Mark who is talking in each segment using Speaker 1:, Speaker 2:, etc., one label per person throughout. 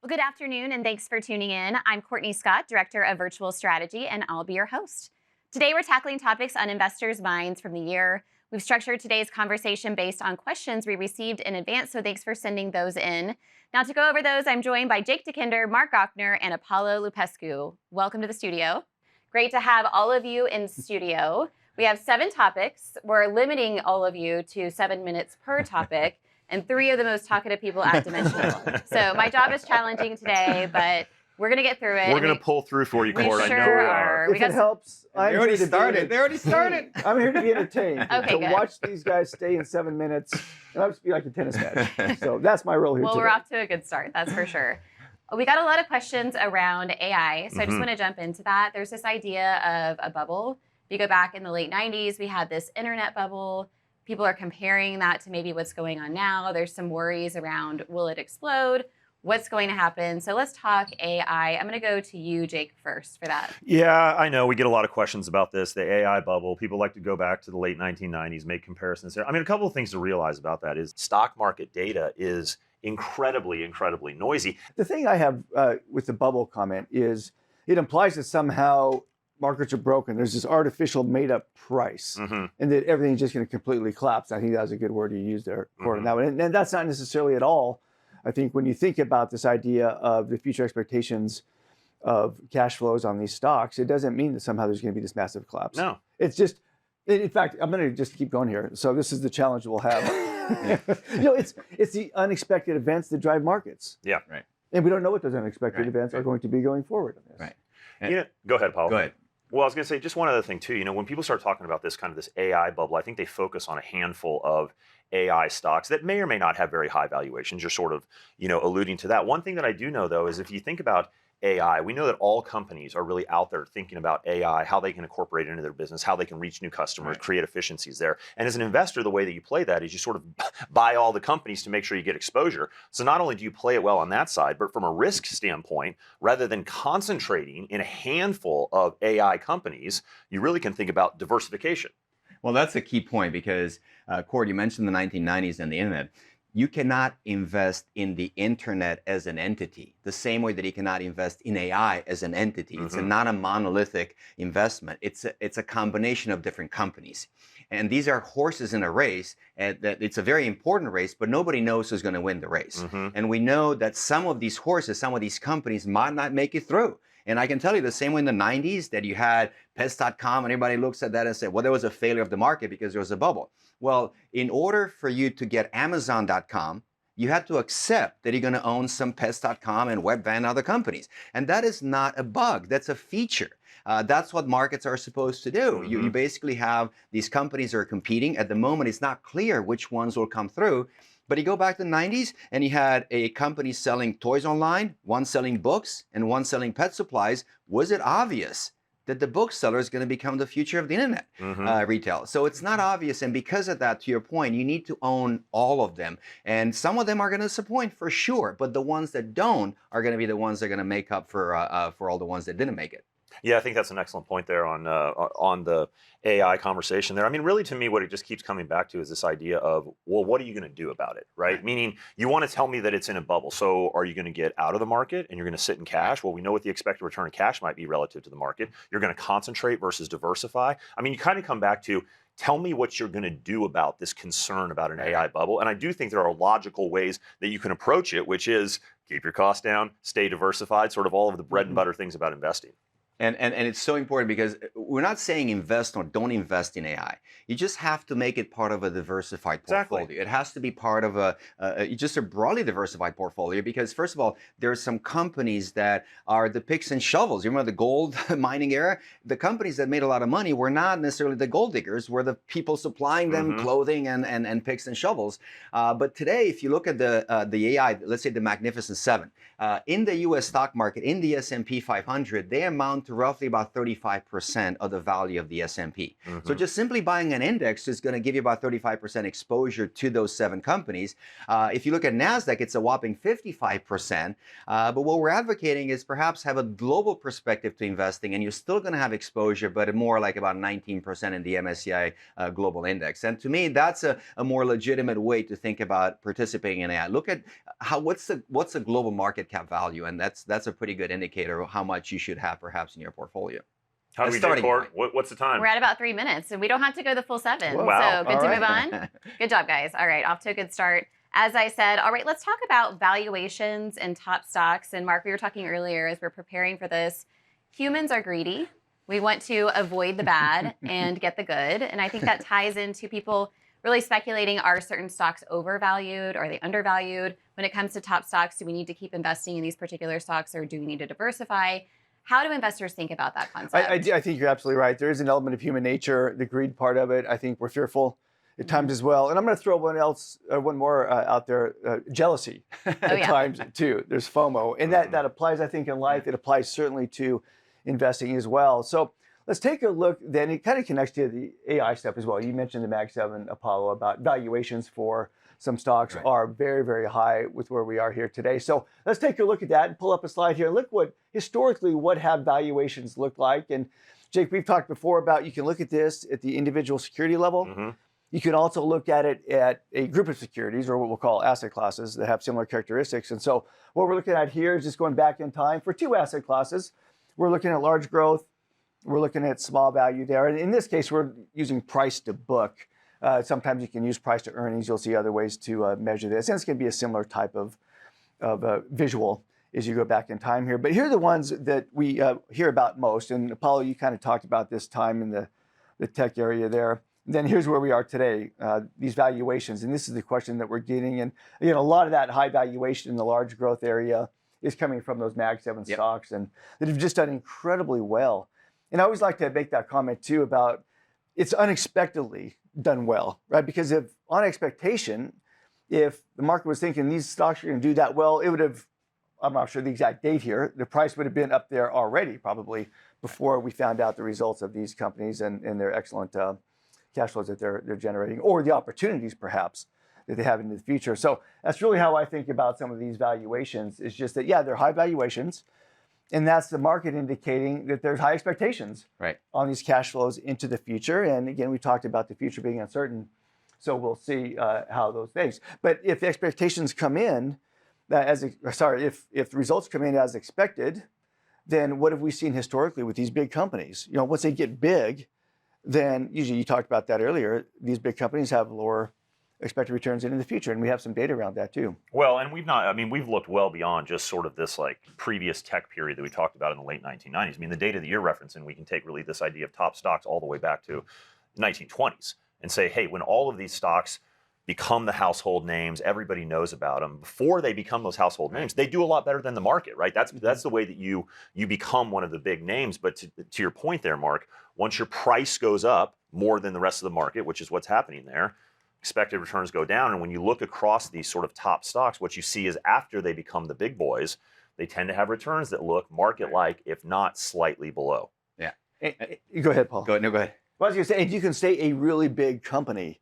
Speaker 1: Well, good afternoon, and thanks for tuning in. I'm Courtney Scott, Director of Virtual Strategy, and I'll be your host. Today, we're tackling topics on investors' minds from the year. We've structured today's conversation based on questions we received in advance, so thanks for sending those in. Now, to go over those, I'm joined by DeKinder, Mark Gochnour, and Apollo Lupescu. Welcome to the studio. Great to have all of you in studio. We have 7 topics. We're limiting all of you to 7 minutes per topic. And 3 of the most talkative people at Dimensional. So my job is challenging today, but we're going to get through it.
Speaker 2: We're going to pull through for you, Court.
Speaker 1: Sure
Speaker 2: I know we are.
Speaker 3: If it helps,
Speaker 4: They already started.
Speaker 3: I'm here to be entertained.
Speaker 1: Okay,
Speaker 3: to
Speaker 1: good.
Speaker 3: watch these guys stay in 7 minutes, and I'll just be like a tennis match. So that's my role here
Speaker 1: Well,
Speaker 3: today.
Speaker 1: we're off to a good start, that's for sure. We got a lot of questions around AI, so I just want to jump into that. There's this idea of a bubble. If you go back in the late 90s, we had this internet bubble. People are comparing that to maybe what's going on now. There's some worries around, will it explode? What's going to happen? So let's talk AI. I'm going to go to you, Jake, first for that.
Speaker 2: Yeah, I know. We get a lot of questions about this, the AI bubble. People like to go back to the late 1990s, make comparisons there. I mean, a couple of things to realize about that is stock market data is incredibly, incredibly noisy.
Speaker 3: The thing I have with the bubble comment is it implies that somehow markets are broken. There's this artificial made-up price, and that everything's just going to completely collapse. I think that was a good word you used there, Court, on that one. And that's not necessarily at all. I think when you think about this idea of the future expectations of cash flows on these stocks, it doesn't mean that somehow there's going to be this massive collapse.
Speaker 2: No.
Speaker 3: It's just, in fact, I'm going to just keep going here. So this is the challenge we'll have. It's the unexpected events that drive markets.
Speaker 2: Yeah.
Speaker 4: Right.
Speaker 3: And we don't know what those unexpected events are going to be going forward.
Speaker 4: Right.
Speaker 2: Go ahead, Paul.
Speaker 4: Go ahead.
Speaker 2: Well, I was going to say just one other thing too. When people start talking about this kind of this AI bubble, I think they focus on a handful of AI stocks that may or may not have very high valuations. You're sort of, alluding to that. One thing that I do know though is if you think about AI, we know that all companies are really out there thinking about AI, how they can incorporate it into their business, how they can reach new customers, create efficiencies there. And as an investor, the way that you play that is you sort of buy all the companies to make sure you get exposure. So not only do you play it well on that side, but from a risk standpoint, rather than concentrating in a handful of AI companies, you really can think about diversification.
Speaker 4: Well, that's a key point because, Cord, you mentioned the 1990s and the internet. You cannot invest in the internet as an entity, the same way that you cannot invest in AI as an entity. It's not a monolithic investment. It's a combination of different companies. And these are horses in a race, and that it's a very important race, but nobody knows who's going to win the race. And we know that some of these horses, some of these companies might not make it through. And I can tell you the same way in the 90s that you had Pets.com and everybody looks at that and said, well, there was a failure of the market because there was a bubble. Well, in order for you to get Amazon.com, you had to accept that you're going to own some Pets.com and Webvan and other companies. And that is not a bug. That's a feature. That's what markets are supposed to do. You basically have these companies that are competing. At the moment, it's not clear which ones will come through. But you go back to the 90s and you had a company selling toys online, one selling books, and one selling pet supplies. Was it obvious that the bookseller is going to become the future of the internet retail? So it's not obvious. And because of that, to your point, you need to own all of them. And some of them are going to disappoint for sure. But the ones that don't are going to be the ones that are going to make up for all the ones that didn't make it.
Speaker 2: Yeah, I think that's an excellent point there on the AI conversation there. I mean, really, to me, what it just keeps coming back to is this idea of, well, what are you going to do about it, right? Meaning, you want to tell me that it's in a bubble. So are you going to get out of the market and you're going to sit in cash? Well, we know what the expected return in cash might be relative to the market. You're going to concentrate versus diversify. I mean, you kind of come back to, tell me what you're going to do about this concern about an AI bubble. And I do think there are logical ways that you can approach it, which is keep your costs down, stay diversified, sort of all of the bread and butter things about investing.
Speaker 4: And it's so important because we're not saying invest or don't invest in AI. You just have to make it part of a diversified portfolio.
Speaker 2: Exactly.
Speaker 4: It has to be part of just a broadly diversified portfolio because, first of all, there are some companies that are the picks and shovels. You remember the gold mining era? The companies that made a lot of money were not necessarily the gold diggers, were the people supplying them clothing and picks and shovels. But today, if you look at the AI, let's say the Magnificent Seven, in the U.S. stock market, in the S&P 500, they amount to roughly about 35% of the value of the S&P.
Speaker 2: Mhm.
Speaker 4: So just simply buying an index is going to give you about 35% exposure to those 7 companies. If you look at NASDAQ, it's a whopping 55%. But what we're advocating is perhaps have a global perspective to investing, and you're still going to have exposure, but more like about 19% in the MSCI Global Index. And to me, that's a more legitimate way to think about participating in AI. Look at what's the global market cap value, and that's a pretty good indicator of how much you should have perhaps in your portfolio.
Speaker 2: How do
Speaker 4: A
Speaker 2: we do,
Speaker 4: starting
Speaker 2: Court?
Speaker 4: point.
Speaker 2: What's the time?
Speaker 1: We're at about 3 minutes, and we don't have to go the full 7.
Speaker 3: Whoa.
Speaker 2: Wow.
Speaker 1: So good
Speaker 3: All
Speaker 1: to
Speaker 3: right.
Speaker 1: move on. Good job, guys. All right, off to a good start. As I said, all right, let's talk about valuations and top stocks. And Mark, we were talking earlier as we're preparing for this. Humans are greedy. We want to avoid the bad and get the good. And I think that ties into people really speculating, are certain stocks overvalued? Are they undervalued? When it comes to top stocks, do we need to keep investing in these particular stocks, or do we need to diversify? How do investors think about that concept?
Speaker 3: I think you're absolutely right. There is an element of human nature, the greed part of it. I think we're fearful at times as well. And I'm going to throw one more out there, jealousy at
Speaker 1: yeah.
Speaker 3: times too. There's FOMO. And that applies, I think, in life. It applies certainly to investing as well. So let's take a look then. It kind of connects to the AI stuff as well. You mentioned the Mag 7 Apollo about valuations for some stocks are very, very high with where we are here today. So let's take a look at that and pull up a slide here. Look historically, what have valuations looked like? And Jake, we've talked before about you can look at this at the individual security level.
Speaker 2: Mm-hmm.
Speaker 3: You can also look at it at a group of securities, or what we'll call asset classes, that have similar characteristics. And so what we're looking at here is just going back in time for 2 asset classes. We're looking at large growth. We're looking at small value there. And in this case, we're using price to book. Sometimes you can use price to earnings. You'll see other ways to measure this. And it's going to be a similar type of visual as you go back in time here. But here are the ones that we hear about most. And Apollo, you kind of talked about this time in the tech area there. And then here's where we are today, these valuations. And this is the question that we're getting. And again, a lot of that high valuation in the large growth area is coming from those Mag 7 stocks and that have just done incredibly well. And I always like to make that comment too about it's unexpectedly done well, right? Because if on expectation, if the market was thinking these stocks are going to do that well, it would have, I'm not sure the exact date here, the price would have been up there already probably before we found out the results of these companies and their excellent cash flows that they're generating, or the opportunities perhaps that they have into the future. So that's really how I think about some of these valuations, is just that, yeah, they're high valuations. And that's the market indicating that there's high expectations on these cash flows into the future. And again, we talked about the future being uncertain. So we'll see how those things. But if the expectations come in, if the results come in as expected, then what have we seen historically with these big companies? You know, once they get big, then usually you talked about that earlier, these big companies have lower expected returns in the future, and we have some data around that too.
Speaker 2: Well, and we've looked well beyond just sort of this like previous tech period that we talked about in the late 1990s. I mean, the data that you're referencing, we can take really this idea of top stocks all the way back to 1920s and say, hey, when all of these stocks become the household names, everybody knows about them. Before they become those household names, they do a lot better than the market, right? That's the way that you become one of the big names. But to your point there, Mark, once your price goes up more than the rest of the market, which is what's happening there, expected returns go down. And when you look across these sort of top stocks, what you see is after they become the big boys, they tend to have returns that look market-like, if not slightly below.
Speaker 4: Yeah.
Speaker 3: Go ahead, Paul.
Speaker 4: Go ahead.
Speaker 3: Well, I was going to say, and you can stay a really big company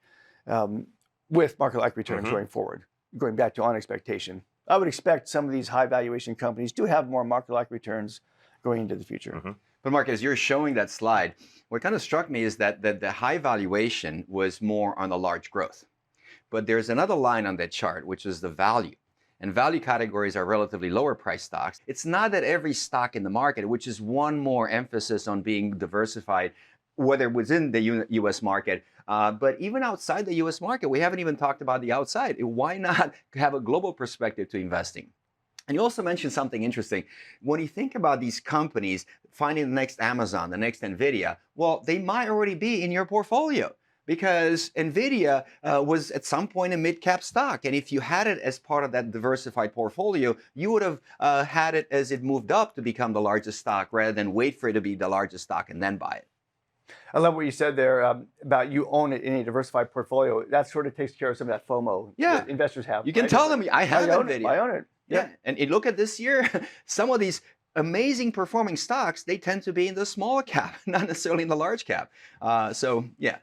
Speaker 3: with market-like returns going forward, going back to on expectation. I would expect some of these high valuation companies do have more market-like returns going into the future.
Speaker 4: But Mark, as you're showing that slide, what kind of struck me is that the high valuation was more on the large growth. But there's another line on that chart, which is the value. And value categories are relatively lower price stocks. It's not that every stock in the market, which is one more emphasis on being diversified, whether within the U.S. market, but even outside the U.S. market, we haven't even talked about the outside. Why not have a global perspective to investing? And you also mentioned something interesting. When you think about these companies, finding the next Amazon, the next NVIDIA, well, they might already be in your portfolio because NVIDIA was at some point a mid-cap stock. And if you had it as part of that diversified portfolio, you would have had it as it moved up to become the largest stock rather than wait for it to be the largest stock and then buy it.
Speaker 3: I love what you said there about you own it in a diversified portfolio. That sort of takes care of some of that FOMO that investors have.
Speaker 4: You can tell them, I have NVIDIA.
Speaker 3: I own it.
Speaker 4: Yeah. And look at this year, some of these amazing performing stocks, they tend to be in the small cap, not necessarily in the large cap. So yeah.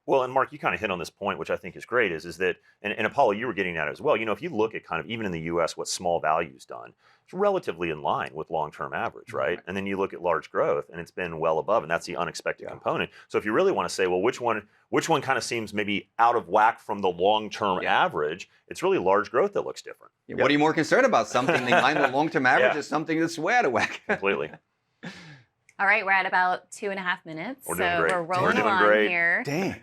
Speaker 2: Well, and Mark, you kind of hit on this point, which I think is great, is that, and Apollo, you were getting at it as well. If you look at kind of even in the U.S. what small value's done, it's relatively in line with long-term average, right? And then you look at large growth, and it's been well above, and that's the unexpected component. So if you really want to say, well, which one kind of seems maybe out of whack from the long-term average, it's really large growth that looks different.
Speaker 4: Yeah, what are you more concerned about? Something in line with long-term average is something that's way out of whack.
Speaker 2: Completely.
Speaker 1: All right, we're at about 2.5 minutes.
Speaker 2: We're doing great.
Speaker 1: We're rolling
Speaker 2: We're doing
Speaker 1: along
Speaker 2: great.
Speaker 1: here.
Speaker 3: Dang.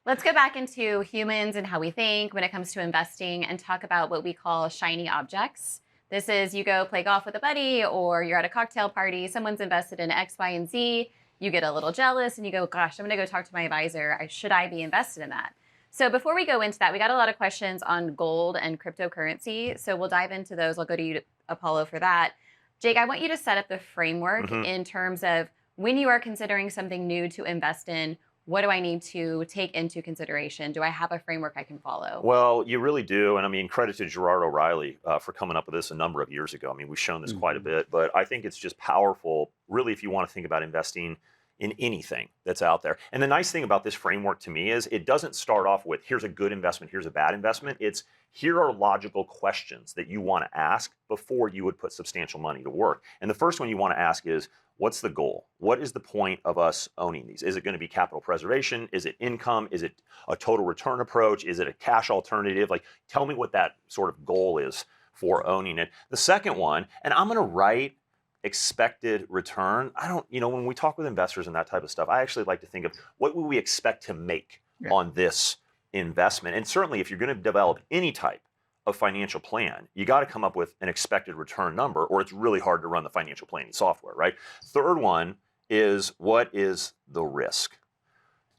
Speaker 1: Let's go back into humans and how we think when it comes to investing and talk about what we call shiny objects. This is you go play golf with a buddy or you're at a cocktail party, someone's invested in X, Y, and Z. You get a little jealous and you go, gosh, I'm going to go talk to my advisor. Should I be invested in that? So before we go into that, we got a lot of questions on gold and cryptocurrency. So we'll dive into those. I'll go to you, Apollo, for that. Jake, I want you to set up the framework in terms of when you are considering something new to invest in, what do I need to take into consideration? Do I have a framework I can follow?
Speaker 2: Well, you really do. And I mean, credit to Gerard O'Reilly for coming up with this a number of years ago. I mean, we've shown this quite a bit, but I think it's just powerful, really, if you want to think about investing in anything that's out there. And the nice thing about this framework to me is it doesn't start off with, here's a good investment, here's a bad investment. It's, here are logical questions that you want to ask before you would put substantial money to work. And the first one you want to ask is, what's the goal? What is the point of us owning these? Is it going to be capital preservation? Is it income? Is it a total return approach? Is it a cash alternative? Like, tell me what that sort of goal is for owning it. The second one, and I'm going to write expected return. I don't, when we talk with investors and that type of stuff, I actually like to think of what would we expect to make on this investment. And certainly if you're going to develop any type of financial plan, you got to come up with an expected return number, or it's really hard to run the financial planning software, right? Third one is, what is the risk?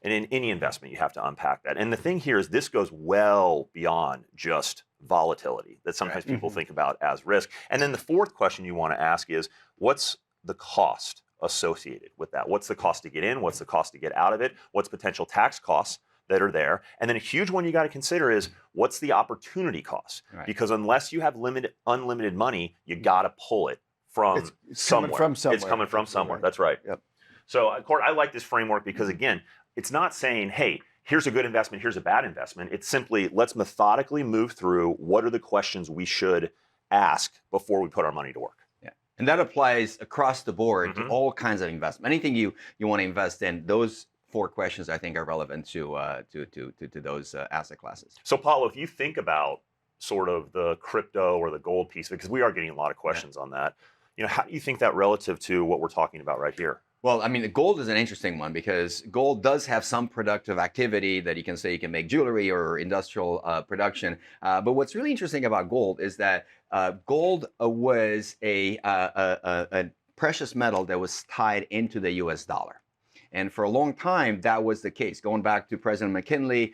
Speaker 2: And in any investment, you have to unpack that. And the thing here is this goes well beyond just volatility that sometimes people think about as risk. And then the fourth question you want to ask is, what's the cost associated with that? What's the cost to get in? What's the cost to get out of it? What's potential tax costs that are there? And then a huge one you got to consider is, what's the opportunity cost? Right. Because unless you have unlimited money, you got to pull it from somewhere. It's coming from somewhere. That's right.
Speaker 3: Yep.
Speaker 2: So, Court, I like this framework because, again, it's not saying, hey, here's a good investment, here's a bad investment. It's simply, let's methodically move through what are the questions we should ask before we put our money to work.
Speaker 4: Yeah, and that applies across the board to all kinds of investment. Anything you want to invest in, those 4 questions I think are relevant to those asset classes.
Speaker 2: So, Paulo, if you think about sort of the crypto or the gold piece, because we are getting a lot of questions on that, how do you think that relative to what we're talking about right here?
Speaker 4: Well, I mean, the gold is an interesting one because gold does have some productive activity that you can say you can make jewelry or industrial production. But what's really interesting about gold is that gold was a precious metal that was tied into the US dollar. And for a long time, that was the case. Going back to President McKinley,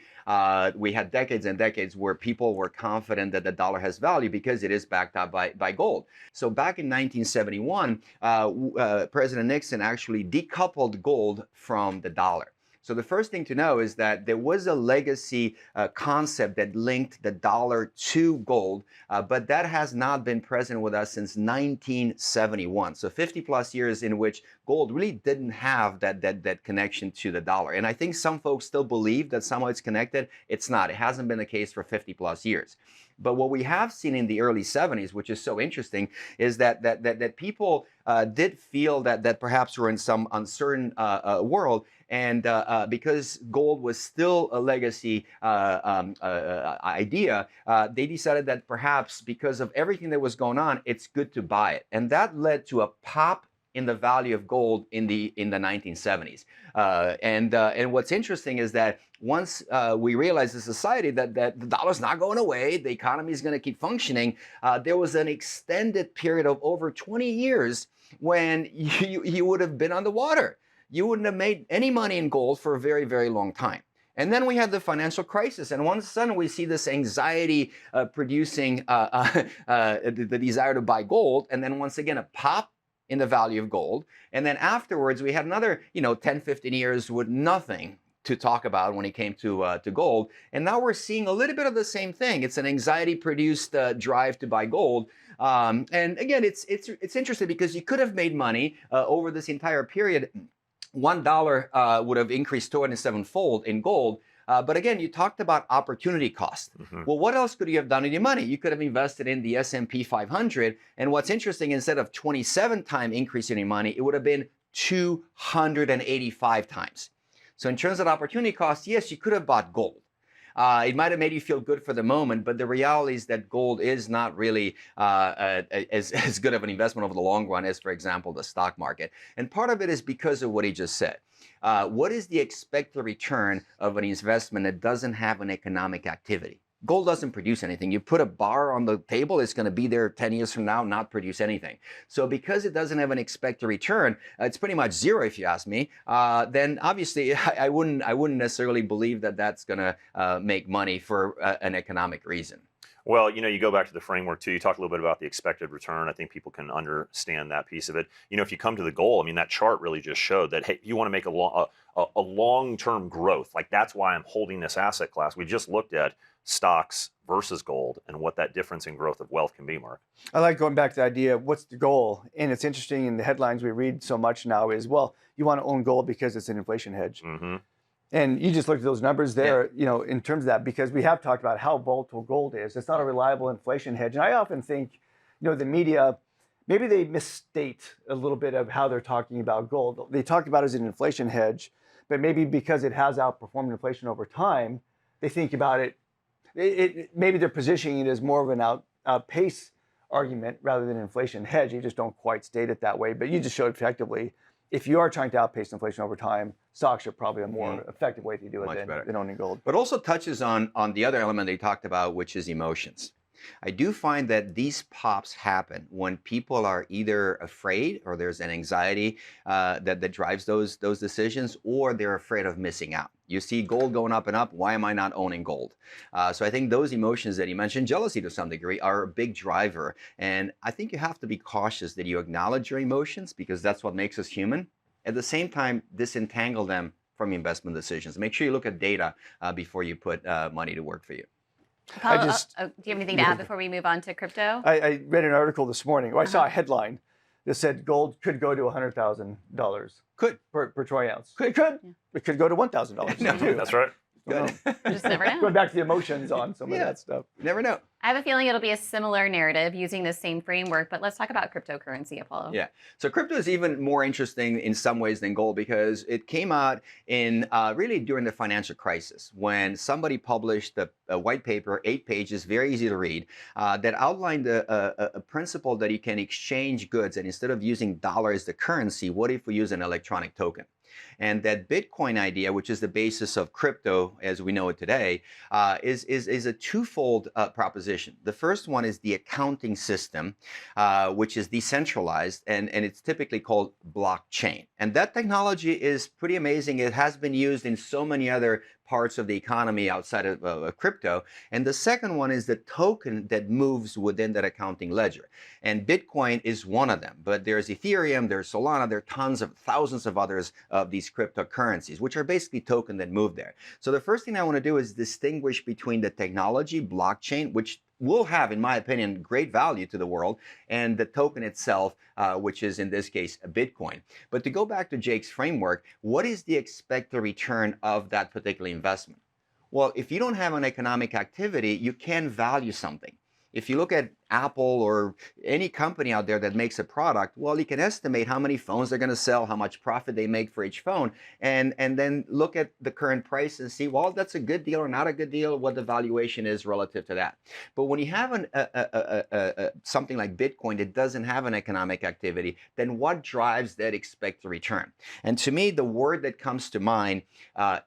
Speaker 4: we had decades and decades where people were confident that the dollar has value because it is backed up by gold. So back in 1971, President Nixon actually decoupled gold from the dollar. So the first thing to know is that there was a legacy concept that linked the dollar to gold, but that has not been present with us since 1971. So 50 plus years in which gold really didn't have that connection to the dollar. And I think some folks still believe that somehow it's connected. It's not. It hasn't been the case for 50 plus years. But what we have seen in the early 70s, which is so interesting, is that people did feel that perhaps we're in some uncertain world. And because gold was still a legacy idea, they decided that perhaps because of everything that was going on, it's good to buy it. And that led to a pop in the value of gold in the 1970s. And what's interesting is that once we realized as a society that the dollar's not going away, the economy is going to keep functioning, there was an extended period of over 20 years when you would have been underwater. You wouldn't have made any money in gold for a very, very long time. And then we had the financial crisis, and all of a sudden we see this anxiety producing the desire to buy gold, and then once again a pop in the value of gold. And then afterwards we had another 10, 15 years with nothing to talk about when it came to gold. And now we're seeing a little bit of the same thing. It's an anxiety-produced drive to buy gold. And again, it's interesting because you could have made money over this entire period. $1 would have increased 207-fold in gold. But again, you talked about opportunity cost. Well, what else could you have done with your money? You could have invested in the S&P 500. And what's interesting, instead of 27 time increase in your money, it would have been 285 times. So in terms of opportunity cost, yes, you could have bought gold. It might have made you feel good for the moment, but the reality is that gold is not really as good of an investment over the long run as, for example, the stock market. And part of it is because of what he just said. What is the expected return of an investment that doesn't have an economic activity? Gold doesn't produce anything. You put a bar on the table, it's going to be there 10 years from now, not produce anything. So because it doesn't have an expected return, it's pretty much zero if you ask me, then obviously I wouldn't necessarily believe that that's going to make money for an economic reason.
Speaker 2: Well, you go back to the framework too. You talked a little bit about the expected return. I think people can understand that piece of it. If you come to the goal, I mean, that chart really just showed that, hey, you want to make a long-term growth. Like, that's why I'm holding this asset class. We just looked at stocks versus gold and what that difference in growth of wealth can be, Mark.
Speaker 3: I like going back to the idea of what's the goal. And it's interesting in the headlines we read so much now is, well, you want to own gold because it's an inflation hedge. And you just looked at those numbers there, in terms of that, because we have talked about how volatile gold is. It's not a reliable inflation hedge. And I often think, the media, maybe they misstate a little bit of how they're talking about gold. They talk about it as an inflation hedge, but maybe because it has outperformed inflation over time, they think about it, maybe they're positioning it as more of an outpace argument rather than an inflation hedge. You just don't quite state it that way, but you just showed effectively, if you are trying to outpace inflation over time, stocks are probably a more effective way to do it than owning gold.
Speaker 4: But also touches on the other element that you talked about, which is emotions. I do find that these pops happen when people are either afraid, or there's an anxiety that drives those decisions, or they're afraid of missing out. You see gold going up and up. Why am I not owning gold? So I think those emotions that you mentioned, jealousy to some degree, are a big driver. And I think you have to be cautious that you acknowledge your emotions, because that's what makes us human. At the same time, disentangle them from investment decisions. Make sure you look at data before you put money to work for you.
Speaker 1: Apollo, do you have anything to add before we move on to crypto?
Speaker 3: I read an article this morning. I saw a headline that said gold could go to $100,000.
Speaker 4: Could.
Speaker 3: Per troy ounce. It could. Yeah. It could go to $1,000.
Speaker 2: No, that's right.
Speaker 3: Good.
Speaker 1: Just never know.
Speaker 3: Going back to the emotions on some of that stuff.
Speaker 4: You never know.
Speaker 1: I have a feeling it'll be a similar narrative using the same framework, but let's talk about cryptocurrency, Apollo.
Speaker 4: Yeah. So crypto is even more interesting in some ways than gold, because it came out in really during the financial crisis, when somebody published a white paper, 8 pages, very easy to read, that outlined a principle that you can exchange goods, and instead of using dollar as the currency, what if we use an electronic token? And that Bitcoin idea, which is the basis of crypto as we know it today, is a twofold proposition. The first one is the accounting system, which is decentralized, and it's typically called blockchain. And that technology is pretty amazing. It has been used in so many other parts of the economy outside of crypto. And the second one is the token that moves within that accounting ledger. And Bitcoin is one of them. But there's Ethereum, there's Solana, there are thousands of others of these cryptocurrencies, which are basically tokens that move there. So the first thing I want to do is distinguish between the technology, blockchain, which will have, in my opinion, great value to the world, and the token itself, which is in this case a Bitcoin. But to go back to Jake's framework, what is the expected return of that particular investment? Well, if you don't have an economic activity, you can value something. If you look at Apple or any company out there that makes a product, well, you can estimate how many phones they're going to sell, how much profit they make for each phone, and then look at the current price and see, well, that's a good deal or not a good deal, what the valuation is relative to that. But when you have something like Bitcoin that doesn't have an economic activity, then what drives that expected return? And to me, the word that comes to mind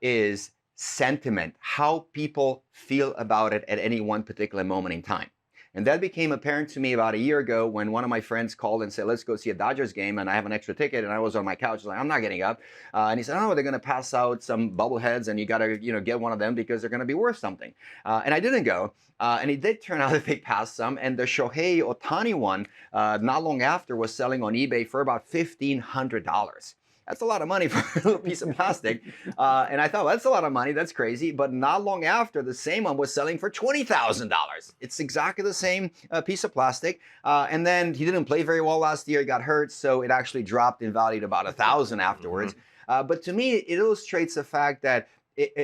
Speaker 4: is sentiment, how people feel about it at any one particular moment in time. And that became apparent to me about a year ago when one of my friends called and said, let's go see a Dodgers game, and I have an extra ticket, and I was on my couch. I was like, I'm not getting up. And he said, oh, they're going to pass out some bubbleheads, and you got to get one of them because they're going to be worth something. And I didn't go. And it did turn out that they passed some, and the Shohei Ohtani one, not long after, was selling on eBay for about $1,500. that's a lot of money for a little piece of plastic. And I thought, well, that's a lot of money. That's crazy. But not long after, the same one was selling for $20,000. It's exactly the same piece of plastic. And then he didn't play very well last year. He got hurt. So it actually dropped in value to about $1,000 afterwards. But to me, it illustrates the fact that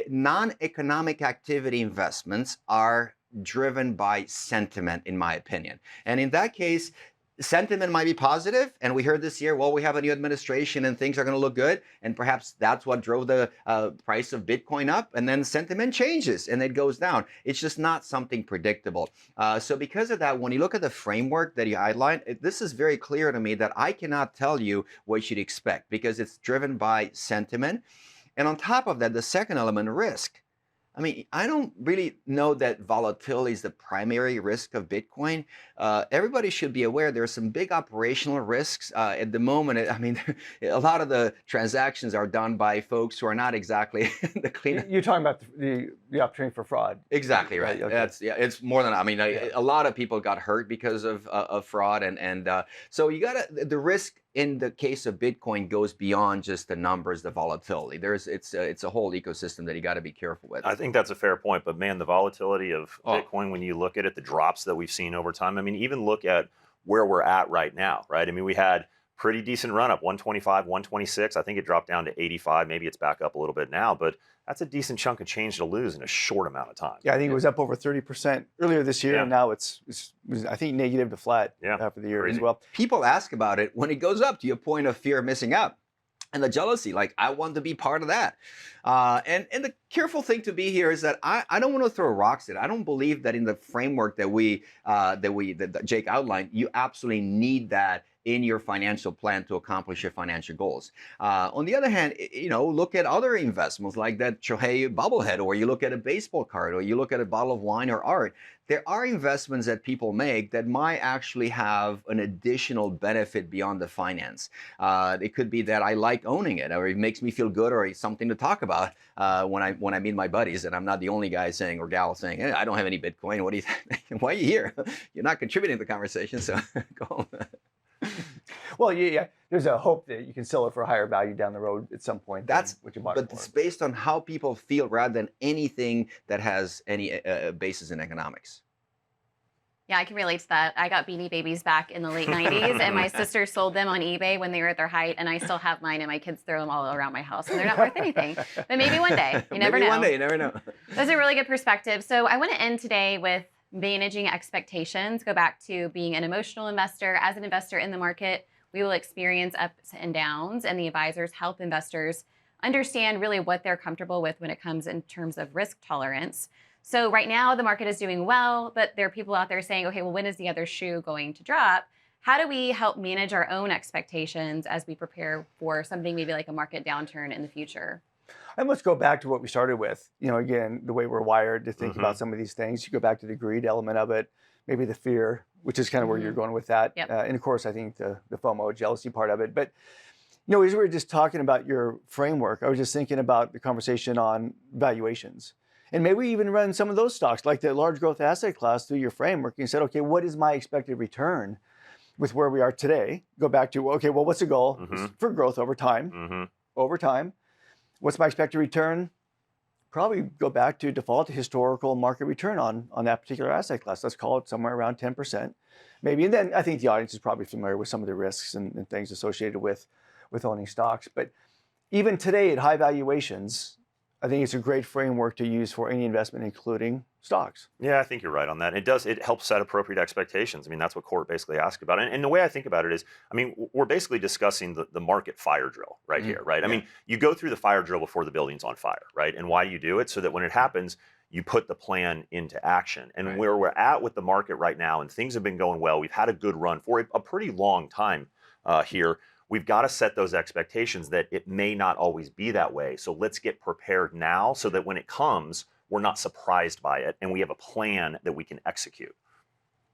Speaker 4: non-economic activity investments are driven by sentiment, in my opinion. And in that case, sentiment might be positive, and we heard this year, well, we have a new administration and things are going to look good, and perhaps that's what drove the price of Bitcoin up, and then sentiment changes and it goes down. It's just not something predictable. So because of that, when you look at the framework that you outlined, this is very clear to me that I cannot tell you what you should expect because it's driven by sentiment. And on top of that, the second element, risk. I mean, I don't really know that volatility is the primary risk of Bitcoin. Everybody should be aware there are some big operational risks at the moment. I mean, a lot of the transactions are done by folks who are not exactly the clean.
Speaker 3: You're talking about the opportunity for fraud.
Speaker 4: Exactly right.
Speaker 3: Okay.
Speaker 4: That's it's more than I mean. A lot of people got hurt because of fraud, and so you got the risk. In the case of Bitcoin, goes beyond just the numbers, the volatility. It's a whole ecosystem that you got to be careful with.
Speaker 2: I think that's a fair point, but man, the volatility of Bitcoin, when you look at it, the drops that we've seen over time. I mean, even look at where we're at right now, right? I mean, we had pretty decent run up, 125, 126. I think it dropped down to 85. Maybe it's back up a little bit now, but that's a decent chunk of change to lose in a short amount of time.
Speaker 3: Yeah, I think it was up over 30% earlier this year, and now it's I think negative to flat after the year as well.
Speaker 4: People ask about it when it goes up to your point of fear of missing out. And the jealousy, like I want to be part of that. And the careful thing to be here is that I don't want to throw rocks at it. I don't believe that in the framework that Jake outlined, you absolutely need that in your financial plan to accomplish your financial goals. On the other hand, look at other investments like that Shohei bobblehead, or you look at a baseball card, or you look at a bottle of wine or art. There are investments that people make that might actually have an additional benefit beyond the finance. It could be that I like owning it, or it makes me feel good, or it's something to talk about when I meet my buddies, and I'm not the only guy saying or gal saying, hey, I don't have any Bitcoin. What do you think? Why are you here? You're not contributing to the conversation, so go home.
Speaker 3: Well, yeah, there's a hope that you can sell it for a higher value down the road at some point.
Speaker 4: That's
Speaker 3: what you bought
Speaker 4: but
Speaker 3: it for.
Speaker 4: It's based on how people feel rather than anything that has any basis in economics.
Speaker 1: Yeah, I can relate to that. I got Beanie Babies back in the late 90s, and my sister sold them on eBay when they were at their height, and I still have mine, and my kids throw them all around my house, and they're not worth anything. But maybe one day. You never know.
Speaker 4: Maybe one day, you never know.
Speaker 1: That's a really good perspective. So I want to end today with managing expectations. Go back to being an emotional investor. As an investor in the market, we will experience ups and downs, and the advisors help investors understand really what they're comfortable with when it comes in terms of risk tolerance. So right now the market is doing well, but there are people out there saying, okay, well, when is the other shoe going to drop? How do we help manage our own expectations as we prepare for something maybe like a market downturn in the future?
Speaker 3: And let's go back to what we started with. Again, the way we're wired to think about some of these things. You go back to the greed element of it, maybe the fear, which is kind of where you're going with that.
Speaker 1: Yep.
Speaker 3: And of course, I think the FOMO, jealousy part of it. But, as we were just talking about your framework, I was just thinking about the conversation on valuations. And maybe even run some of those stocks, like the large growth asset class, through your framework. And you said, okay, what is my expected return with where we are today? Go back to, okay, well, what's the goal for growth over time? Over time. What's my expected return? Probably go back to default historical market return on that particular asset class. Let's call it somewhere around 10%, maybe. And then I think the audience is probably familiar with some of the risks and things associated with owning stocks. But even today at high valuations, I think it's a great framework to use for any investment, including stocks.
Speaker 2: Yeah, I think you're right on that. It helps set appropriate expectations. I mean, that's what Court basically asked about. And the way I think about it is, I mean, we're basically discussing the market fire drill right here, right? I mean, you go through the fire drill before the building's on fire, right? And why do you do it? So that when it happens, you put the plan into action. And where we're at with the market right now, and things have been going well, we've had a good run for a pretty long time here. We've got to set those expectations that it may not always be that way. So let's get prepared now so that when it comes, we're not surprised by it and we have a plan that we can execute.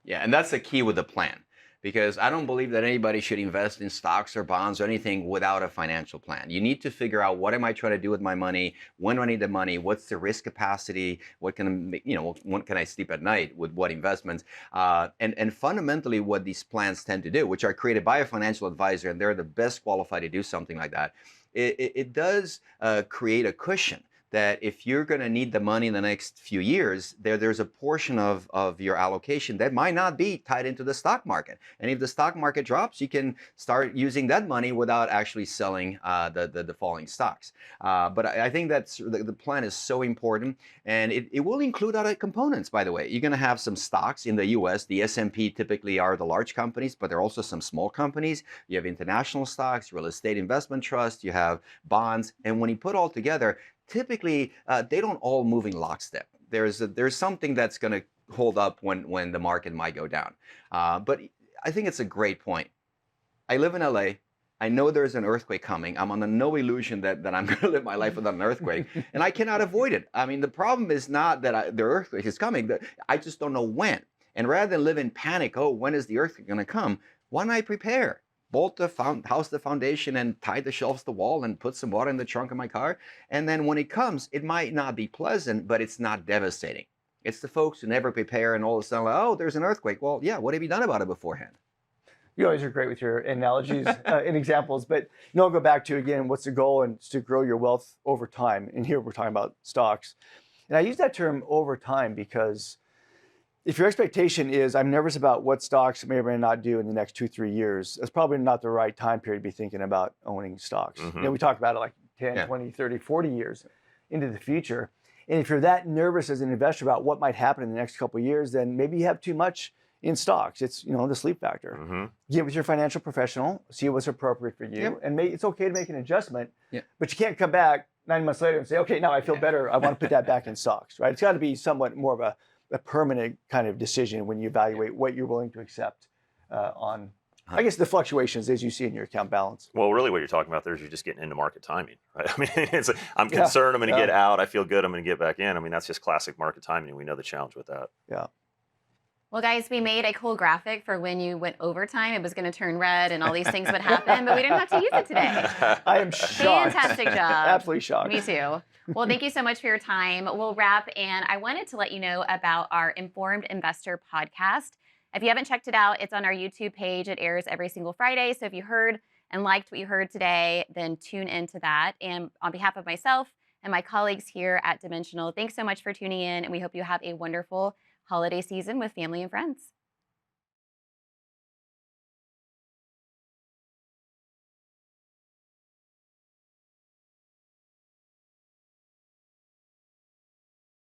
Speaker 4: Yeah, and that's the key with the plan. because I don't believe that anybody should invest in stocks or bonds or anything without a financial plan. You need to figure out, what am I trying to do with my money? When do I need the money? What's the risk capacity? What can when can I sleep at night with what investments? And fundamentally, what these plans tend to do, which are created by a financial advisor, and they're the best qualified to do something like that, it does create a cushion that if you're going to need the money in the next few years, there's a portion of your allocation that might not be tied into the stock market. And if the stock market drops, you can start using that money without actually selling the falling stocks. But I think that's the plan is so important, and it will include other components, by the way. You're going to have some stocks in the US. The S&P typically are the large companies, but there are also some small companies. You have international stocks, real estate investment trusts, you have bonds. And when you put all together, typically, they don't all move in lockstep. There's something that's going to hold up when the market might go down. But I think it's a great point. I live in LA. I know there's an earthquake coming. I'm under no illusion that I'm going to live my life without an earthquake, and I cannot avoid it. I mean, the problem is not that the earthquake is coming. I just don't know when. And rather than live in panic, oh, when is the earthquake going to come? Why not I prepare? Bolt the house, the foundation, and tie the shelves to the wall, and put some water in the trunk of my car. And then when it comes, it might not be pleasant, but it's not devastating. It's the folks who never prepare, and all of a sudden, like, oh, there's an earthquake. Well, yeah, what have you done about it beforehand?
Speaker 3: You always are great with your analogies and examples, but I'll go back to, again, what's the goal, and it's to grow your wealth over time. And here we're talking about stocks. And I use that term over time because if your expectation is, I'm nervous about what stocks may or may not do in the next 2-3 years, that's probably not the right time period to be thinking about owning stocks.
Speaker 2: Mm-hmm.
Speaker 3: We talk about it like 10, 20, 30, 40 years into the future. And if you're that nervous as an investor about what might happen in the next couple of years, then maybe you have too much in stocks. It's, the sleep factor.
Speaker 2: Mm-hmm.
Speaker 3: Get with your financial professional, see what's appropriate for you, and it's okay to make an adjustment, but you can't come back 9 months later and say, okay, now I feel better. I want to put that back in stocks, right? It's got to be somewhat more of a permanent kind of decision when you evaluate what you're willing to accept on, I guess, the fluctuations as you see in your account balance.
Speaker 2: Well, really what you're talking about there is you're just getting into market timing, right? I mean, I'm concerned I'm going to get out. I feel good I'm going to get back in. I mean, that's just classic market timing, and we know the challenge with that.
Speaker 3: Yeah.
Speaker 1: Well, guys, we made a cool graphic for when you went overtime. It was going to turn red and all these things would happen, but we didn't have to use it today.
Speaker 2: I
Speaker 3: am shocked.
Speaker 1: Fantastic job.
Speaker 3: Absolutely shocked.
Speaker 1: Me too. Well, thank you so much for your time. We'll wrap, and I wanted to let you know about our Informed Investor podcast. If you haven't checked it out, it's on our YouTube page. It airs every single Friday. So if you heard and liked what you heard today, then tune into that. And on behalf of myself and my colleagues here at Dimensional, thanks so much for tuning in, and we hope you have a wonderful holiday season with family and friends.